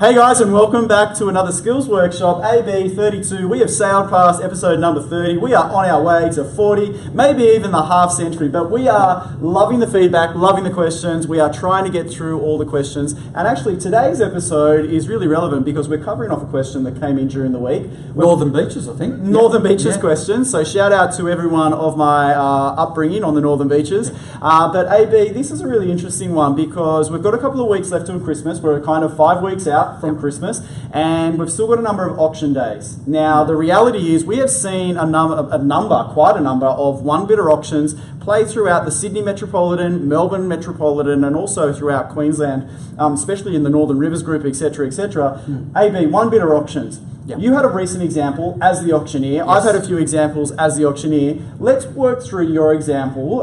Hey guys, and welcome back to another skills workshop, AB32. We have sailed past episode number 30. We are on our way to 40, maybe even the half century, but we are loving the feedback, loving the questions. We are trying to get through all the questions. And actually today's episode is really relevant because we're covering off a question that came in during the week. Northern Beaches, I think. Northern Beaches questions. So shout out to everyone of my upbringing on the Northern Beaches. But AB, this is a really interesting one because we've got a couple of weeks left till Christmas. We're kind of 5 weeks out from Christmas, and we've still got a number of auction days. Now, the reality is we have seen quite a number of one-bidder auctions play throughout the Sydney Metropolitan, Melbourne Metropolitan, and also throughout Queensland, especially in the Northern Rivers Group, etc., etc. AB, one-bidder auctions. Yep. You had a recent example as the auctioneer. Yes. I've had a few examples as the auctioneer. Let's work through your example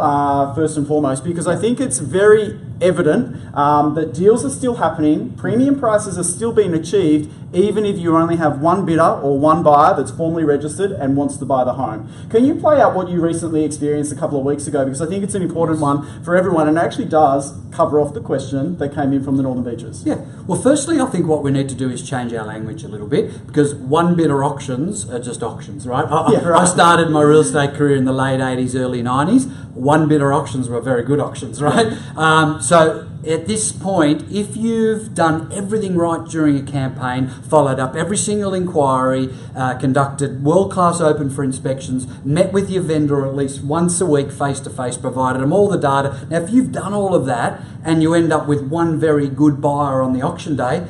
first and foremost, because I think it's very evident that deals are still happening, premium prices are still being achieved, even if you only have one bidder or one buyer that's formally registered and wants to buy the home. Can you play out what you recently experienced a couple of weeks ago? Because I think it's an important one for everyone, and it actually does cover off the question that came in from the Northern Beaches. Yeah. Well, firstly, I think what we need to do is change our language a little bit, because one-bidder auctions are just auctions, right? I started my real estate career in the late 80s, early 90s. One-bidder auctions were very good auctions, right? So at this point, if you've done everything right during a campaign, followed up every single inquiry, conducted world-class open for inspections, met with your vendor at least once a week face-to-face, provided them all the data. Now, if you've done all of that and you end up with one very good buyer on the auction day,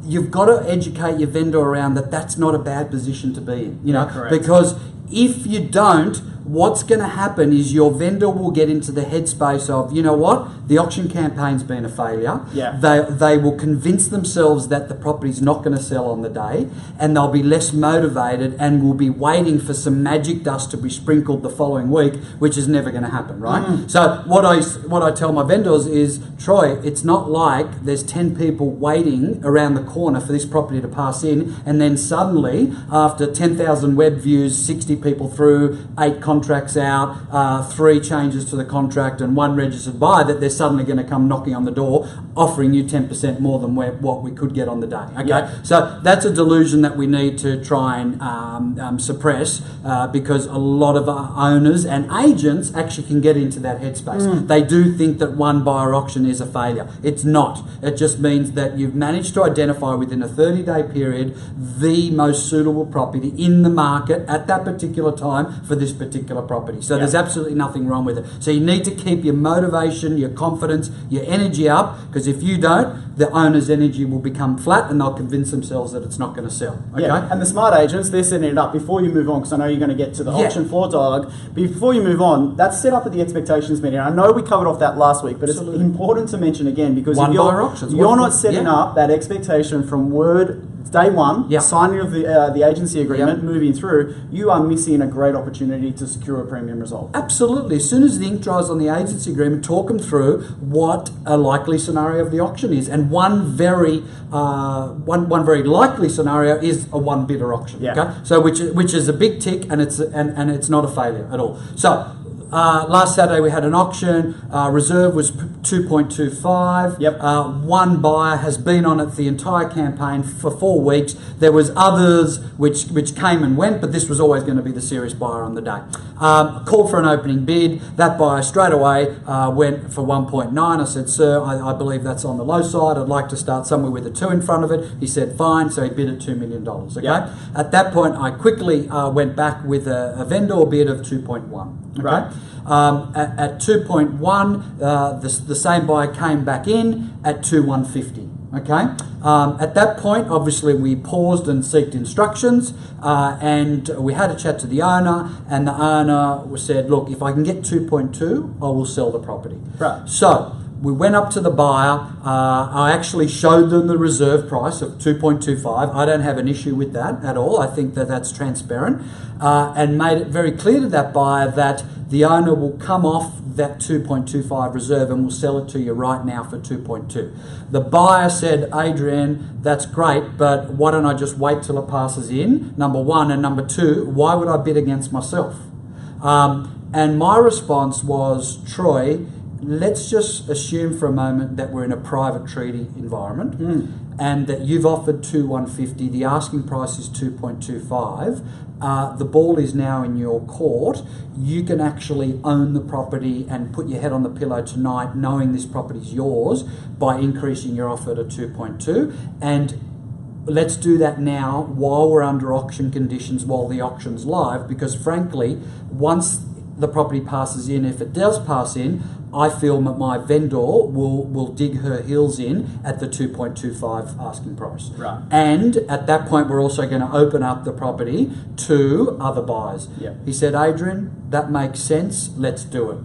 you've got to educate your vendor around that that's not a bad position to be in, because if you don't, what's going to happen is your vendor will get into the headspace of, you know what, the auction campaign's been a failure. Yeah. They will convince themselves that the property's not going to sell on the day, and they'll be less motivated and will be waiting for some magic dust to be sprinkled the following week, which is never going to happen, right? So what I tell my vendors is, Troy, it's not like there's 10 people waiting around the corner for this property to pass in, and then suddenly, after 10,000 web views, 60 people through, 8 contracts out, 3 changes to the contract and 1 registered buyer, that they're suddenly going to come knocking on the door offering you 10% more than what we could get on the day. Okay, yeah. So that's a delusion that we need to try and suppress, because a lot of our owners and agents actually can get into that headspace. They do think that one buyer auction is a failure. It's not. It just means that you've managed to identify within a 30-day period the most suitable property in the market at that particular time for this particular property. So there's absolutely nothing wrong with it. So you need to keep your motivation, your confidence, your energy up, because if you don't, the owner's energy will become flat and they'll convince themselves that it's not going to sell. Okay? Yeah. And the smart agents, they're setting it up before you move on, because I know you're going to get to the auction floor dialogue. Before you move on, that's set up at the expectations meeting. I know we covered off that last week, but it's important to mention again, because if you're not setting up that expectation from day one, signing of the agency agreement, moving through, you are missing a great opportunity to secure a premium result. Absolutely. As soon as the ink dries on the agency agreement, talk them through what a likely scenario of the auction is. And one very likely scenario is a one-bidder auction. Yeah. Okay? So which is a big tick, and it's not a failure at all. So last Saturday we had an auction. Reserve was 2.25. Yep. One buyer has been on it the entire campaign for 4 weeks. There was others which came and went, but this was always going to be the serious buyer on the day. Called for an opening bid. That buyer straight away went for 1.9. I said, sir, I believe that's on the low side. I'd like to start somewhere with a 2 in front of it. He said, fine. So he bid at $2 million. Okay. Yep. At that point, I quickly went back with a vendor bid of 2.1. Okay. Right. At 2.1, the same buyer came back in at 2.150. Okay. At that point, obviously, we paused and sought instructions, and we had a chat to the owner, and the owner said, "Look, if I can get 2.2, I will sell the property." Right. So we went up to the buyer. I actually showed them the reserve price of 2.25. I don't have an issue with that at all. I think that that's transparent, and made it very clear to that buyer that the owner will come off that 2.25 reserve and will sell it to you right now for 2.2. The buyer said, Adrian, that's great, but why don't I just wait till it passes in, number one, and number two, why would I bid against myself? And my response was, Troy, let's just assume for a moment that we're in a private treaty environment and that you've offered 2,150, the asking price is 2.25. The ball is now in your court. You can actually own the property and put your head on the pillow tonight knowing this property is yours by increasing your offer to 2.2. And let's do that now while we're under auction conditions, while the auction's live, because frankly, once the property passes in, if it does pass in, I feel that my vendor will dig her heels in at the 2.25 asking price. Right. And at that point, we're also going to open up the property to other buyers. Yep. He said, Adrian, that makes sense. Let's do it.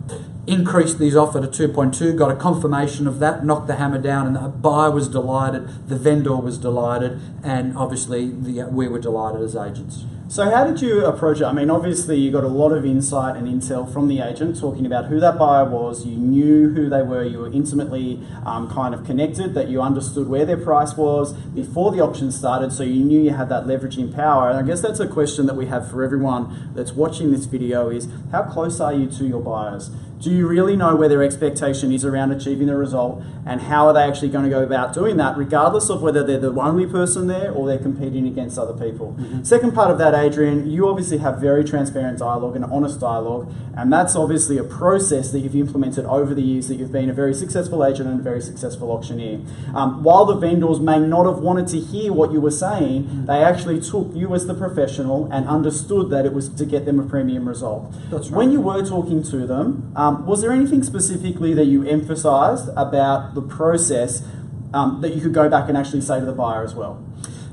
Increased his offer to 2.2, got a confirmation of that, knocked the hammer down, and the buyer was delighted, the vendor was delighted, and obviously we were delighted as agents. So how did you approach it? I mean, obviously you got a lot of insight and intel from the agent talking about who that buyer was. You knew who they were. You were intimately kind of connected, that you understood where their price was before the auction started, so you knew you had that leveraging power. And I guess that's a question that we have for everyone that's watching this video is, how close are you to your buyers? Do you really know where their expectation is around achieving the result, and how are they actually going to go about doing that, regardless of whether they're the only person there or they're competing against other people? Second part of that, Adrian, you obviously have very transparent dialogue and honest dialogue, and that's obviously a process that you've implemented over the years that you've been a very successful agent and a very successful auctioneer. While the vendors may not have wanted to hear what you were saying, they actually took you as the professional and understood that it was to get them a premium result. That's right. When you were talking to them, was there anything specifically that you emphasised about the process that you could go back and actually say to the buyer as well?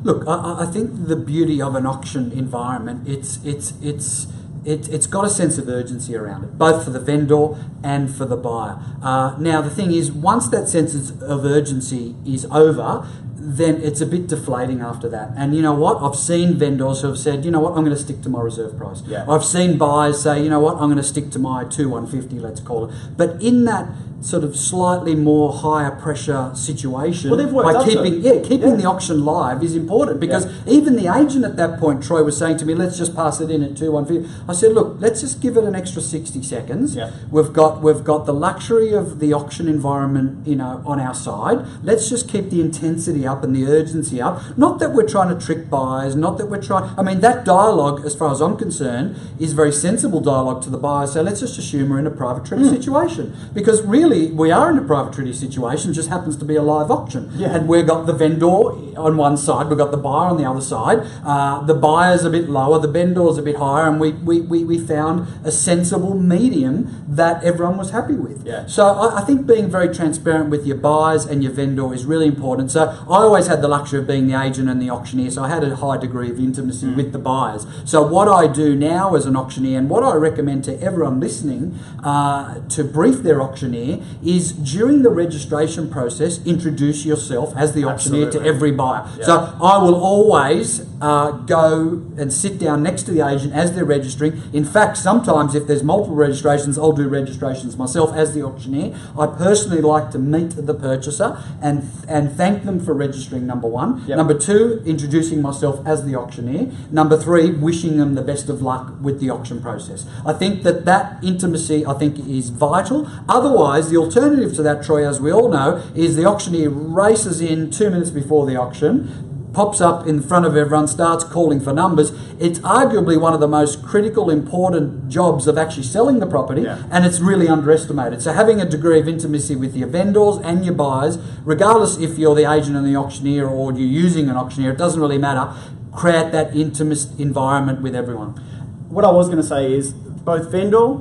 Look, I think the beauty of an auction environment, it's got a sense of urgency around it, both for the vendor and for the buyer. Now, the thing is, once that sense of urgency is over, then it's a bit deflating after that. And you know what? I've seen vendors who have said, you know what, I'm going to stick to my reserve price. Yeah. I've seen buyers say, you know what, I'm going to stick to my 2,150, let's call it. But in that sort of slightly more higher pressure situation, by keeping the auction live is important, because even the agent at that point, Troy, was saying to me, let's just pass it in at 2,150. I said, look, let's just give it an extra 60 seconds. Yeah. We've got the luxury of the auction environment, you know, on our side. Let's just keep the intensity up and the urgency up. Not that we're trying to trick buyers, not that we're trying, I mean, that dialogue, as far as I'm concerned, is very sensible dialogue to the buyer. So let's just assume we're in a private treaty situation, because really we are in a private treaty situation, just happens to be a live auction. Yeah. And we've got the vendor on one side, we've got the buyer on the other side. The buyer's a bit lower, the vendor's a bit higher, and we found a sensible medium that everyone was happy with. Yeah. So I think being very transparent with your buyers and your vendor is really important. So I always had the luxury of being the agent and the auctioneer, so I had a high degree of intimacy with the buyers. So what I do now as an auctioneer, and what I recommend to everyone listening to brief their auctioneer, is during the registration process, introduce yourself as the auctioneer to every buyer. Yeah. So I will always go and sit down next to the agent as they're registering. In fact, sometimes if there's multiple registrations, I'll do registrations myself as the auctioneer. I personally like to meet the purchaser and thank them for registering, number one. Yep. Number two, introducing myself as the auctioneer. Number three, wishing them the best of luck with the auction process. I think that intimacy, I think, is vital. Otherwise, the alternative to that, Troy, as we all know, is the auctioneer races in 2 minutes before the auction, pops up in front of everyone, starts calling for numbers. It's arguably one of the most critical, important jobs of actually selling the property, and it's really underestimated. So having a degree of intimacy with your vendors and your buyers, regardless if you're the agent and the auctioneer or you're using an auctioneer, it doesn't really matter. Create that intimate environment with everyone. What I was going to say is both vendor,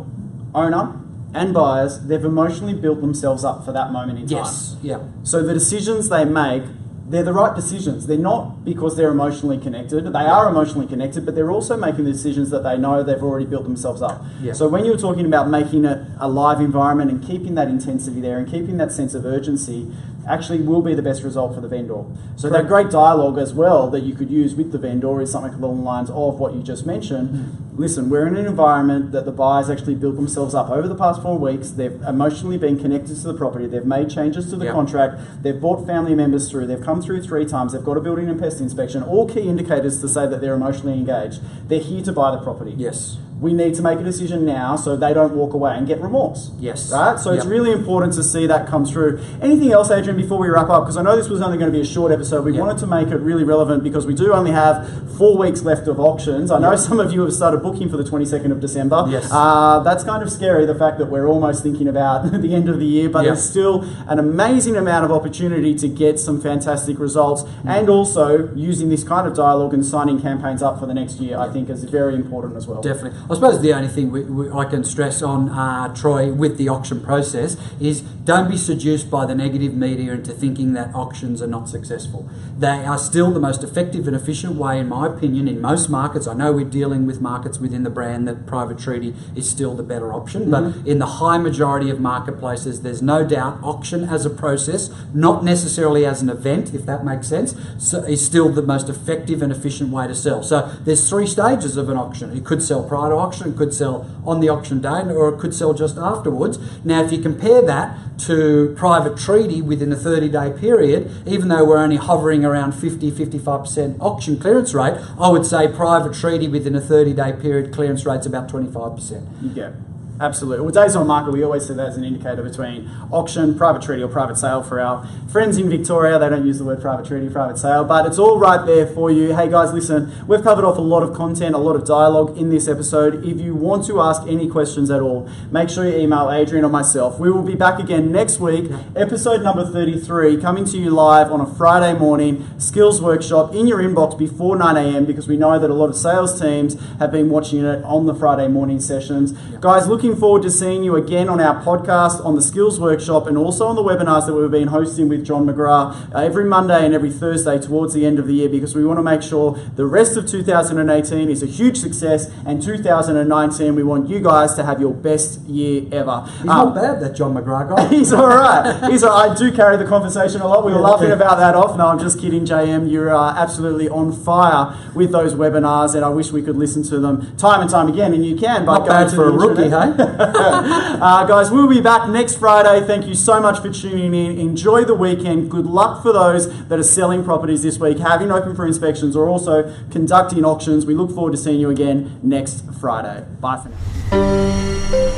owner, and buyers, they've emotionally built themselves up for that moment in time. Yes, yeah. So the decisions they make, they're the right decisions. They're not because they're emotionally connected. They are emotionally connected, but they're also making the decisions that they know they've already built themselves up. Yeah. So when you were talking about making it a live environment and keeping that intensity there and keeping that sense of urgency, actually will be the best result for the vendor. So that great dialogue as well that you could use with the vendor is something along the lines of what you just mentioned. Listen, we're in an environment that the buyers actually built themselves up over the past 4 weeks. They've emotionally been connected to the property. They've made changes to the contract. They've brought family members through. They've come through 3 times. They've got a building and pest inspection. All key indicators to say that they're emotionally engaged. They're here to buy the property. Yes. we need to make a decision now so they don't walk away and get remorse. Yes. Right? So it's really important to see that come through. Anything else, Adrian, before we wrap up? Because I know this was only going to be a short episode. We wanted to make it really relevant because we do only have 4 weeks left of auctions. I know some of you have started booking for the 22nd of December. Yes. That's kind of scary, the fact that we're almost thinking about the end of the year, but there's still an amazing amount of opportunity to get some fantastic results, and also using this kind of dialogue and signing campaigns up for the next year, I think is very important as well. Definitely. I suppose the only thing I can stress on, Troy, with the auction process is don't be seduced by the negative media into thinking that auctions are not successful. They are still the most effective and efficient way, in my opinion, in most markets. I know we're dealing with markets within the brand that private treaty is still the better option, but in the high majority of marketplaces, there's no doubt auction as a process, not necessarily as an event, if that makes sense, so is still the most effective and efficient way to sell. So there's 3 stages of an auction. It could sell prior to auction, it could sell on the auction day, or it could sell just afterwards. Now, if you compare that to private treaty within a 30-day period, even though we're only hovering around 50-55% auction clearance rate, I would say private treaty within a 30-day period clearance rate's about 25%. Yeah. Absolutely. Well, days on market, we always see that as an indicator between auction, private treaty or private sale. For our friends in Victoria, they don't use the word private treaty, private sale, but it's all right there for you. Hey guys, listen, we've covered off a lot of content, a lot of dialogue in this episode. If you want to ask any questions at all, make sure you email Adrian or myself. We will be back again next week, episode number 33, coming to you live on a Friday morning, skills workshop in your inbox before 9 a.m. because we know that a lot of sales teams have been watching it on the Friday morning sessions. Guys, looking forward to seeing you again on our podcast, on the Skills Workshop, and also on the webinars that we've been hosting with John McGrath every Monday and every Thursday towards the end of the year, because we want to make sure the rest of 2018 is a huge success, and 2019 we want you guys to have your best year ever. He's not bad, that John McGrath guy. He's all right. I do carry the conversation a lot. We were laughing about that off. No, I'm just kidding, JM. You're absolutely on fire with those webinars, and I wish we could listen to them time and time again, and you can by not going bad to for the a rookie, internet. hey? Guys, we'll be back next Friday. Thank you so much for tuning in. Enjoy the weekend. Good luck for those that are selling properties this week, having open for inspections, or also conducting auctions. We look forward to seeing you again next Friday. Bye for now.